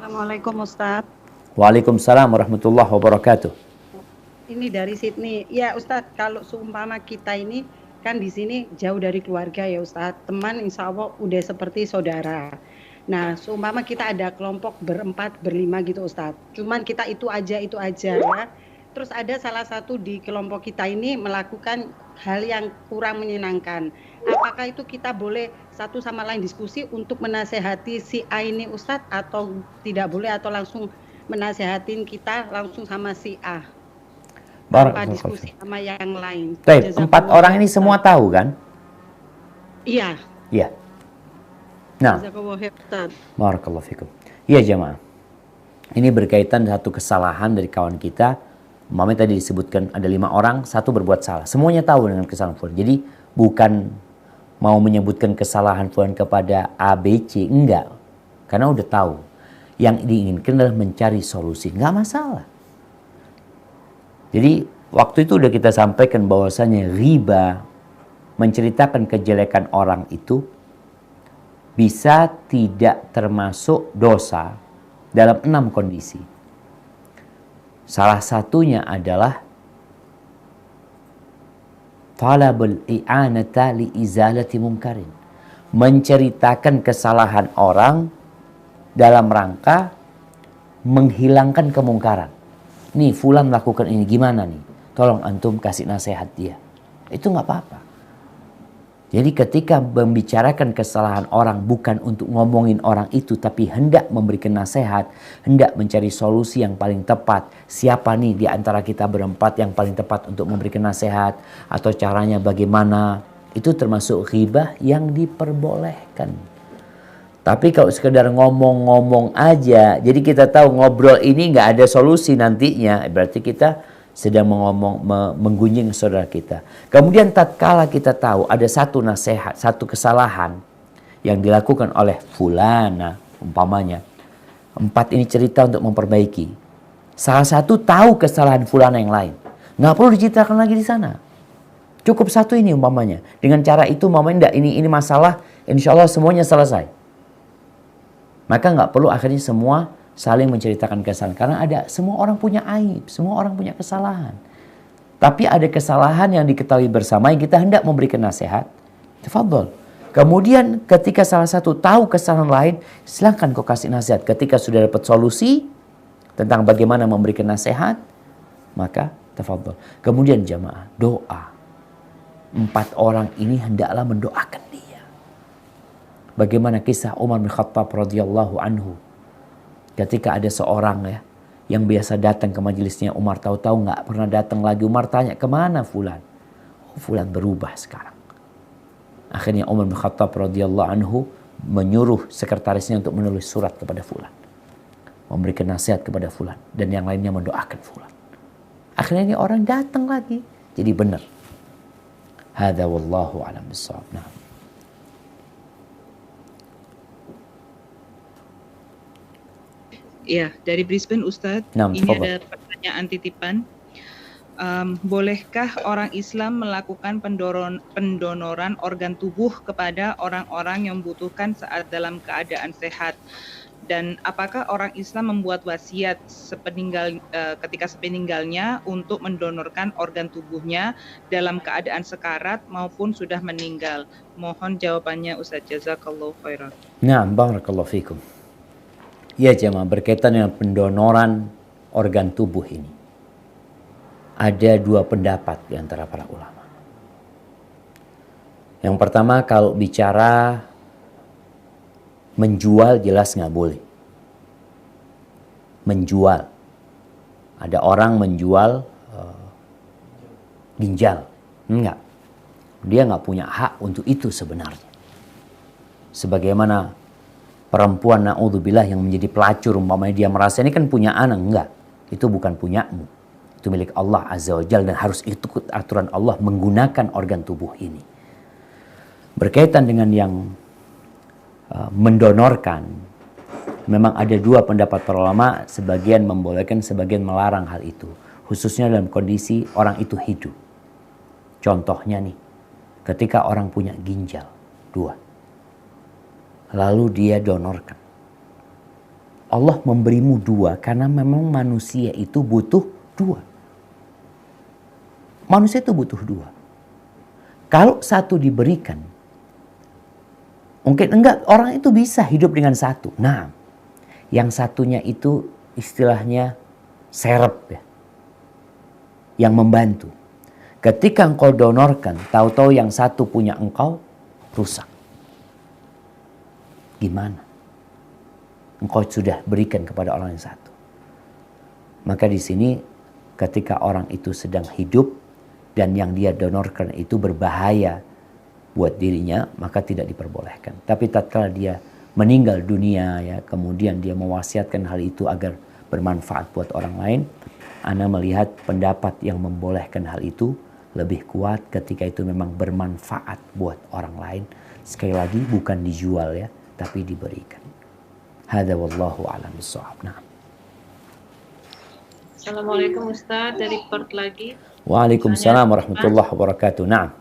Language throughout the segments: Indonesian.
Assalamualaikum Ustadz. Waalaikumsalam warahmatullahi wabarakatuh. Ini dari Sydney. Ya Ustadz, kalau seumpama kita ini kan di sini jauh dari keluarga ya Ustadz. Teman insya Allah udah seperti saudara. Nah, seumpama kita ada kelompok berempat, berlima gitu Ustadz. Cuman kita itu aja ya. Terus ada salah satu di kelompok kita ini melakukan hal yang kurang menyenangkan. Apakah itu kita boleh satu sama lain diskusi untuk menasehati si A ini Ustadz, atau tidak boleh, atau langsung menasehatin kita langsung sama si A tanpa Barakallahu diskusi fiik. sama yang lain? Baik, 4 Jazakallah orang khair ini semua Ustadz. tahu kan? Iya, Iya. Nah, jazakallah khair Ustadz. barakallahu fikum. Iya jemaah. Ini berkaitan satu kesalahan dari kawan kita. Mami tadi disebutkan ada 5 orang, satu berbuat salah. Semuanya tahu dengan kesalahan fulan. Jadi bukan mau menyebutkan kesalahan fulan kepada A, B, C. Enggak. Karena udah tahu. Yang diinginkan adalah mencari solusi. Enggak masalah. Jadi waktu itu udah kita sampaikan bahwasanya riba, menceritakan kejelekan orang itu bisa tidak termasuk dosa dalam 6 kondisi. Salah satunya adalah talabul i'anata li izalati munkarin. Menceritakan kesalahan orang dalam rangka menghilangkan kemungkaran. Nih fulan melakukan ini, gimana nih? Tolong antum kasih nasihat dia. Itu nggak apa-apa. Jadi ketika membicarakan kesalahan orang bukan untuk ngomongin orang itu, tapi hendak memberikan nasihat, hendak mencari solusi yang paling tepat. Siapa nih di antara kita berempat yang paling tepat untuk memberikan nasihat, atau caranya bagaimana, itu termasuk ghibah yang diperbolehkan. Tapi kalau sekedar ngomong-ngomong aja, jadi kita tahu ngobrol ini nggak ada solusi nantinya, berarti kita sedang menggunjing saudara kita. Kemudian tatkala kita tahu ada satu nasihat, satu kesalahan yang dilakukan oleh fulana, umpamanya 4 ini cerita untuk memperbaiki. Salah satu tahu kesalahan fulana yang lain, nggak perlu diceritakan lagi di sana. Cukup satu ini umpamanya. Dengan cara itu umpamanya ini masalah, insya Allah semuanya selesai. Maka nggak perlu akhirnya semua saling menceritakan kesalahan. Karena semua orang punya aib, semua orang punya kesalahan. Tapi ada kesalahan yang diketahui bersama yang kita hendak memberikan nasihat. Tafadhol. Kemudian ketika salah satu tahu kesalahan lain, silahkan kau kasih nasihat. Ketika sudah dapat solusi tentang bagaimana memberikan nasihat, maka tafadhol. Kemudian jamaah, doa. 4 orang ini hendaklah mendoakan dia. Bagaimana kisah Umar bin Khattab radhiyallahu anhu. Ketika ada seorang yang biasa datang ke majelisnya Umar, tahu-tahu nggak pernah datang lagi. Umar tanya, kemana fulan? Oh, fulan berubah sekarang. Akhirnya Umar bin Khattab radhiyallahu anhu menyuruh sekretarisnya untuk menulis surat kepada fulan, memberikan nasihat kepada fulan, dan yang lainnya mendoakan fulan. Akhirnya ini orang datang lagi. Jadi benar. Hadza wallahu a'lam bissawab. Nah. Ya, dari Brisbane Ustadz, Nah, ini tafadhol. ada pertanyaan titipan. Bolehkah orang Islam melakukan pendonoran organ tubuh kepada orang-orang yang membutuhkan saat dalam keadaan sehat? Dan apakah orang Islam membuat wasiat ketika sepeninggalnya untuk mendonorkan organ tubuhnya dalam keadaan sekarat maupun sudah meninggal? Mohon jawabannya Ustadz. Jazakallahu khairan. Nah, barakallahu fikum. Ya jemaah, berkaitan dengan pendonoran organ tubuh ini, ada 2 pendapat di antara para ulama. Yang pertama, kalau bicara menjual jelas nggak boleh. Menjual. Ada orang menjual ginjal. Enggak. Dia nggak punya hak untuk itu sebenarnya. Sebagaimana perempuan na'udzubillah yang menjadi pelacur, umpamanya dia merasa ini kan punya anak. Enggak. Itu bukan punyamu. Itu milik Allah Azza wa Jalla dan harus ikut aturan Allah menggunakan organ tubuh ini. Berkaitan dengan yang mendonorkan, memang ada 2 pendapat para ulama, sebagian membolehkan, sebagian melarang hal itu. Khususnya dalam kondisi orang itu hidup. Contohnya nih, ketika orang punya ginjal 2, lalu dia donorkan. Allah memberimu dua karena memang manusia itu butuh dua. Manusia itu butuh dua. Kalau satu diberikan, mungkin enggak, orang itu bisa hidup dengan satu. Nah, yang satunya itu istilahnya serep ya, yang membantu. Ketika engkau donorkan, tahu-tahu yang satu punya engkau, rusak. Gimana? Engkau sudah berikan kepada orang yang satu. Maka di sini ketika orang itu sedang hidup dan yang dia donorkan itu berbahaya buat dirinya, maka tidak diperbolehkan. Tapi tatkala dia meninggal dunia ya, kemudian dia mewasiatkan hal itu agar bermanfaat buat orang lain, ana melihat pendapat yang membolehkan hal itu lebih kuat ketika itu memang bermanfaat buat orang lain. Sekali lagi bukan dijual ya, tapi diberikan. Hada wallahu a'lam bissawab. Nah. Assalamualaikum Ustaz, dari Perth lagi. Waalaikumsalam warahmatullahi wabarakatuh. Nah.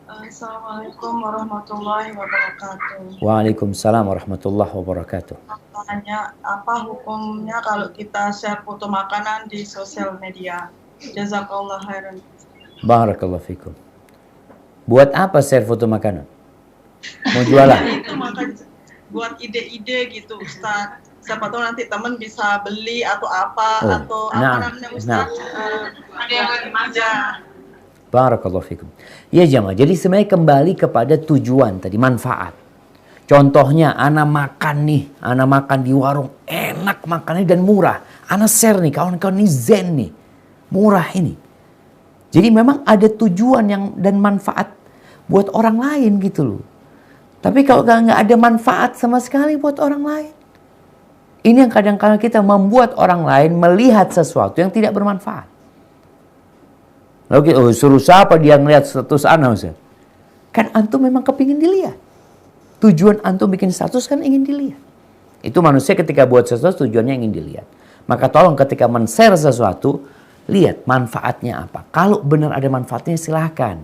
Assalamualaikum warahmatullahi wabarakatuh. Waalaikumsalam warahmatullahi wabarakatuh. Tanya, apa hukumnya kalau kita share foto makanan di sosial media? Jazakallah khairan. Barakallahu fikum. Buat apa share foto makanan? Mau jualan? Itu makan buat ide-ide gitu Ustaz. Siapa tahu nanti teman bisa beli atau apa atau apa namanya Ustaz? Ada yang lagi manja. Barakallahu fikum. Ya jamaah, jadi sebenarnya kembali kepada tujuan tadi, manfaat. Contohnya, ana makan di warung, enak makannya dan murah. Ana share nih, kawan-kawan ini zen nih, murah ini. Jadi memang ada tujuan yang dan manfaat buat orang lain gitu loh. Tapi kalau nggak ada manfaat sama sekali buat orang lain, ini yang kadang-kadang kita membuat orang lain melihat sesuatu yang tidak bermanfaat. Lalu suruh siapa dia ngeliat status ana Ustaz? Kan antum memang kepingin dilihat. Tujuan antum bikin status kan ingin dilihat. Itu manusia ketika buat sesuatu tujuannya ingin dilihat. Maka tolong ketika men-share sesuatu, lihat manfaatnya apa. Kalau benar ada manfaatnya silahkan.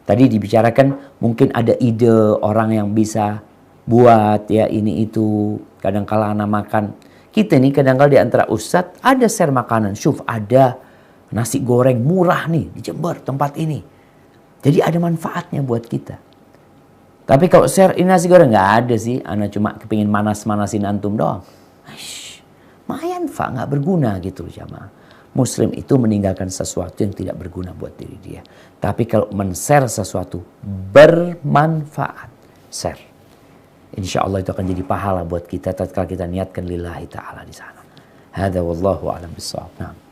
Tadi dibicarakan mungkin ada ide orang yang bisa buat ya ini itu. Kadang-kala anak makan. Kita nih kadang-kala di antara ustadz ada share makanan. Syuf ada nasi goreng murah nih di Jember tempat ini. Jadi ada manfaatnya buat kita. Tapi kalau share ini nasi goreng nggak ada sih. Ana cuma kepingin manas-manasin antum doang. Mayan Pak, nggak berguna gitu loh jamaah. Muslim itu meninggalkan sesuatu yang tidak berguna buat diri dia. Tapi kalau men-share sesuatu bermanfaat, share. Insya Allah itu akan jadi pahala buat kita tatkala kita niatkan lillahi ta'ala di sana. Hada wallahu a'lam bissawab. Nah.